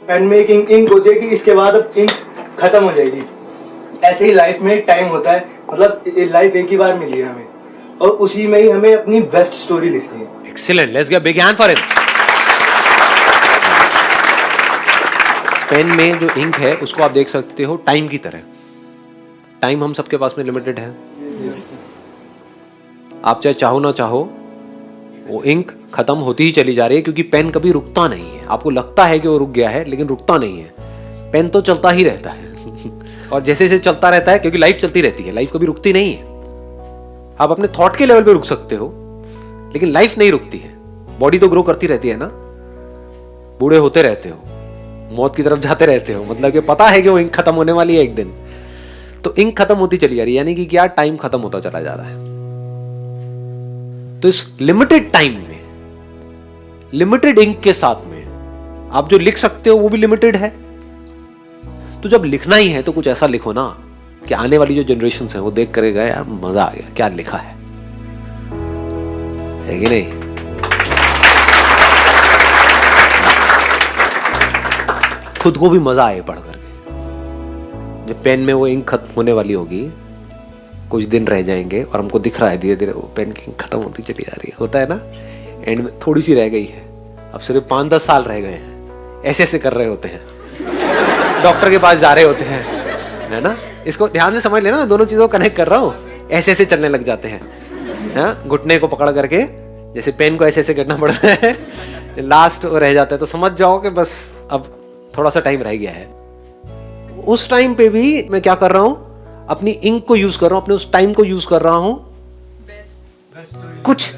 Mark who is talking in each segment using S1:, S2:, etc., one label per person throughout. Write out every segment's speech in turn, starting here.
S1: Pen में एक ink होती है कि इसके बाद अब इंक खत्म हो जाएगी। ऐसे ही लाइफ में टाइम होता है, मतलब लाइफ एक ही बार मिली है हमें, और उसी में ही हमें अपनी बेस्ट स्टोरी लिखनी है।
S2: Excellent, let's give a big hand for him. Pen में जो इंक है उसको आप देख सकते हो टाइम की तरह। टाइम हम सबके पास में लिमिटेड है। आप चाहे चाहो ना चाहो वो इंक खत्म होती ही चली जा रही है, क्योंकि पेन कभी रुकता नहीं है। आपको लगता है कि वो रुक गया है, लेकिन रुकता नहीं है। पेन तो चलता ही रहता है और जैसे जैसे चलता रहता है, क्योंकि लाइफ चलती रहती है, लाइफ कभी रुकती नहीं है। आप अपने थॉट के लेवल पे रुक सकते हो, लेकिन लाइफ नहीं रुकती है। बॉडी तो ग्रो करती रहती है ना, बूढ़े होते रहते हो, मौत की तरफ जाते रहते हो, मतलब कि पता है कि वो इंक खत्म होने वाली है एक दिन। तो इंक खत्म होती चली जा रही है, यानी कि क्या, टाइम खत्म होता चला जा रहा है। तो इस लिमिटेड टाइम में, लिमिटेड इंक के साथ में आप जो लिख सकते हो वो भी लिमिटेड है। तो जब लिखना ही है तो कुछ ऐसा लिखो ना कि आने वाली जो जनरेशन है वो देख करेगा, यार मजा आ गया, क्या लिखा है कि नहीं? खुद को भी मजा आए पढ़ करके। जब पेन में वो इंक खत्म होने वाली होगी, कुछ दिन रह जाएंगे और हमको दिख रहा है धीरे धीरे वो पेन की इंक खत्म होती चली जा रही है, होता है ना, एंड में थोड़ी सी रह गई है, अब सिर्फ 5-10 साल रह गए हैं, ऐसे ऐसे कर रहे होते हैं, डॉक्टर के पास जा रहे होते हैं, है ना। इसको ध्यान से समझ लेना, दोनों चीजों को कनेक्ट कर रहा हूँ। ऐसे ऐसे चलने लग जाते हैं, घुटने को पकड़ करके, जैसे पेन को ऐसे ऐसे करना पड़ता है, लास्ट रह जाता है। तो समझ जाओ कि बस अब थोड़ा सा टाइम रह गया है। उस टाइम पे भी मैं क्या कर रहा हूं, अपनी इंक को यूज कर रहा हूं, अपने उस टाइम को यूज कर रहा हूं कुछ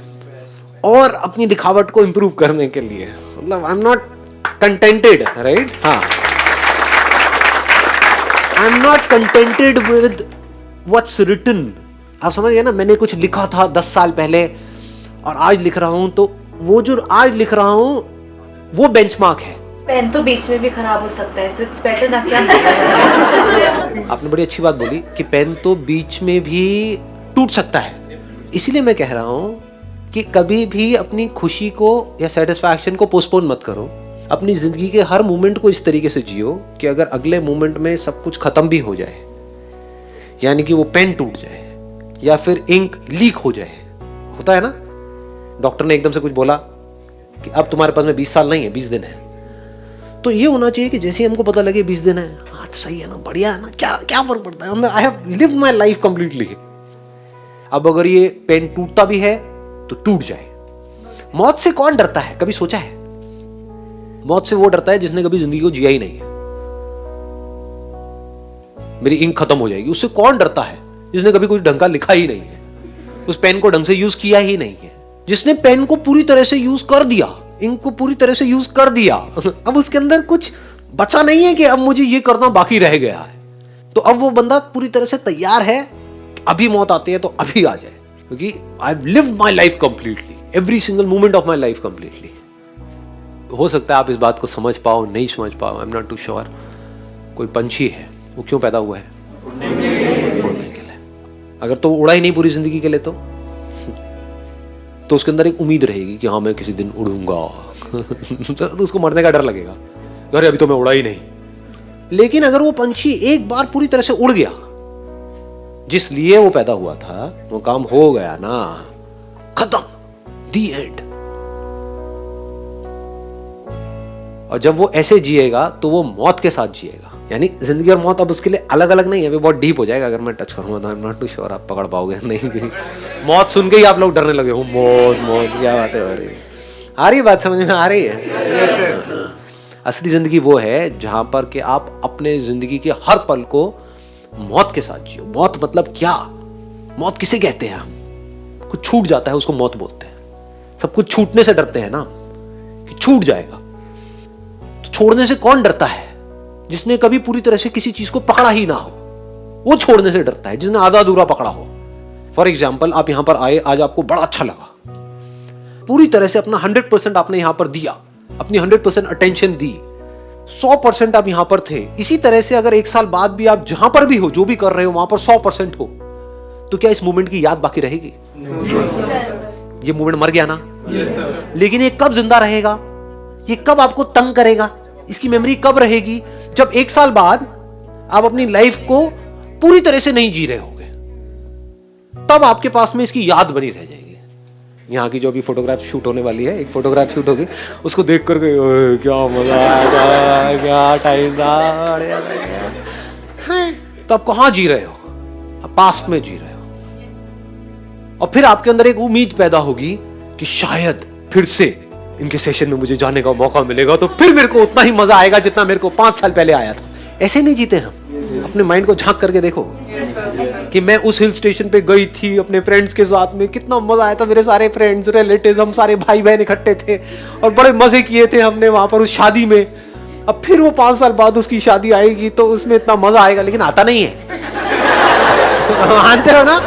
S2: और अपनी दिखावट को इंप्रूव करने के लिए। मतलब I am not contented, right? हाँ, I am not contented with what's written. आप समझ गए ना, मैंने कुछ लिखा था 10 साल पहले और आज लिख रहा हूं, तो वो जो आज लिख रहा हूं वो बेंचमार्क है।
S3: पेन तो बीच में भी खराब हो सकता है, सो इट्स बेटर ना। क्या
S2: आपने बड़ी अच्छी बात बोली कि पेन तो बीच में भी टूट सकता है। इसीलिए मैं कह रहा हूं कि कभी भी अपनी खुशी को या सेटिस्फैक्शन को पोस्टपोन मत करो। अपनी जिंदगी के हर मोमेंट को इस तरीके से जियो कि अगर अगले मोमेंट में सब कुछ खत्म भी हो जाए, यानी कि वो पेन टूट जाए या फिर इंक लीक हो जाए, होता है ना, डॉक्टर ने एकदम से कुछ बोला कि अब तुम्हारे पास में 20 साल नहीं है, 20 दिन है, तो ये होना चाहिए कि जैसे ही हमको पता लगे 20 दिन है, हाँ सही है ना, बढ़िया है ना, क्या क्या फर्क पड़ता है, I have lived my life completely. अब अगर ये पेन टूटता भी है तो टूट जाए। मौत से कौन डरता है, कभी सोचा है? मौत से वो डरता है जिसने कभी जिंदगी को जिया ही नहीं है। मेरी इंक खत्म हो जाएगी, उससे कौन डरता है जिसने कभी कुछ ढंग का लिखा ही नहीं है, उस पेन को ढंग से यूज किया ही नहीं है। जिसने पेन को पूरी तरह से यूज कर दिया, इंक को पूरी तरह से यूज कर दिया, अब उसके अंदर कुछ बचा नहीं है कि अब मुझे ये करना बाकी रह गया है, तो अब वो बंदा पूरी तरह से तैयार है, अभी मौत आती है तो अभी आ जाए, क्योंकि I have lived my life completely, every single moment of my life completely. हो सकता है आप इस बात को समझ पाओ, नहीं समझ पाओ, I am not too sure. कोई पंछी है, वो क्यों पैदा हुआ है? उड़ने के लिए। अगर तो उड़ा ही नहीं पूरी जिंदगी के लिए तो उसके अंदर एक उम्मीद रहेगी कि हाँ मैं किसी दिन उड़ूंगा तो उसको मरने का डर लगेगा, अरे अभी तो मैं उड़ा ही नहीं। लेकिन अगर वो पंछी एक बार पूरी तरह से उड़ गया, जिस लिए वो पैदा हुआ था, वो काम हो गया ना, खत्म, दी एंड। और जब वो ऐसे जिएगा तो वो मौत के साथ जिएगा, यानी जिंदगी और मौत अब उसके लिए अलग अलग नहीं है। अभी बहुत डीप हो जाएगा अगर मैं टच करूंगा, तो I am not too sure आप पकड़ पाओगे नहीं। मौत सुन के ही आप लोग डरने लगे हो, मौत मौत, क्या बात है, आ रही बात समझ में आ रही है? असली जिंदगी वो है जहां पर कि आप अपने जिंदगी के हर पल को मौत के साथ जियो। मौत मतलब क्या? मौत किसे कहते हैं? हम कुछ छूट जाता है उसको मौत बोलते हैं। सब कुछ छूटने से डरते हैं ना, कि छूट जाएगा। तो छोड़ने से कौन डरता है? जिसने कभी पूरी तरह से किसी चीज को पकड़ा ही ना हो, वो छोड़ने से डरता है। जिसने आधा अधूरा पकड़ा हो, फॉर एग्जाम्पल आप यहां पर आए, आज आपको बड़ा अच्छा लगा, पूरी तरह से अपना 100% आपने यहां पर दिया, अपनी 100% अटेंशन दी, 100% आप यहां पर थे। इसी तरह से अगर 1 साल बाद भी आप जहां पर भी हो, जो भी कर रहे हो, वहां पर 100% हो, तो क्या इस मोमेंट की याद बाकी रहेगी? ये मोमेंट मर गया ना। लेकिन ये कब जिंदा रहेगा? ये कब आपको तंग करेगा? इसकी मेमोरी कब रहेगी? जब 1 साल बाद आप अपनी लाइफ को पूरी तरह से नहीं जी रहे होगे, तब आपके पास में इसकी याद बनी रह जाएगी। यहाँ की जो अभी फोटोग्राफ शूट होने वाली है, एक फोटोग्राफ शूट होगी, उसको देख करके क्या मजा आएगा, क्या टाइम था। तो आप कहाँ जी रहे हो? आप पास्ट में जी रहे हो। और फिर आपके अंदर एक उम्मीद पैदा होगी कि शायद फिर से इनके सेशन में मुझे जाने का मौका मिलेगा, तो फिर मेरे को उतना ही मजा आएगा जितना मेरे को 5 साल पहले आया था। ऐसे नहीं जीते हम। अपने माइंड को झांक करके देखो कि मैं उस हिल स्टेशन पे गई थी अपने फ्रेंड्स के साथ में, कितना मजा आया था। मेरे सारे फ्रेंड्स, रिलेटिव्स, हम सारे भाई बहन इकट्ठे थे और बड़े मजे किए थे हमने वहां पर उस शादी में। अब फिर वो 5 साल बाद उसकी शादी आएगी तो उसमें इतना मजा आएगा, लेकिन आता नहीं है। मानते हो ना?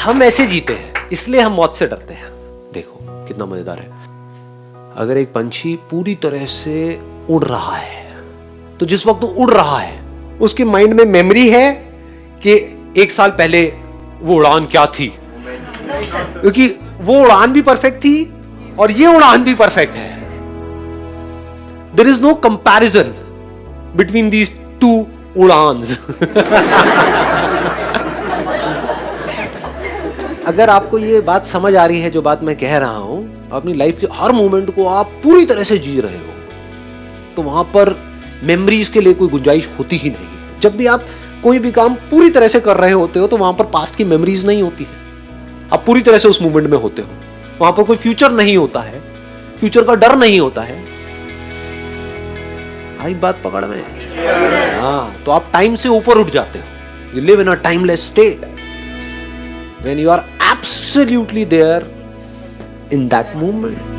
S2: हम ऐसे जीते हैं, इसलिए हम मौत से डरते हैं। देखो कितना मजेदार है। अगर एक पंछी पूरी तरह से उड़ रहा है, तो जिस वक्त वो उड़ रहा है उसके माइंड में मेमोरी है कि 1 साल पहले वो उड़ान क्या थी, क्योंकि वो उड़ान भी परफेक्ट थी और ये उड़ान भी परफेक्ट है। There is no comparison between these 2 उड़ान्स। अगर आपको ये बात समझ आ रही है, जो बात मैं कह रहा हूं, अपनी लाइफ के हर मोमेंट को आप पूरी तरह से जी रहे हो, तो वहां पर मेमोरीज के लिए कोई गुंजाइश होती ही नहीं। जब भी आप कोई भी काम पूरी तरह से कर रहे होते हो, तो वहां पर पास्ट की मेमोरीज नहीं होती है। आप पूरी तरह से उस मोमेंट में होते हो। वहां पर कोई फ्यूचर नहीं होता है, फ्यूचर का डर नहीं होता है। आई बात पकड़ में? हाँ, तो आप टाइम से ऊपर उठ जाते हो। You live in a timeless state when you are absolutely there in that moment.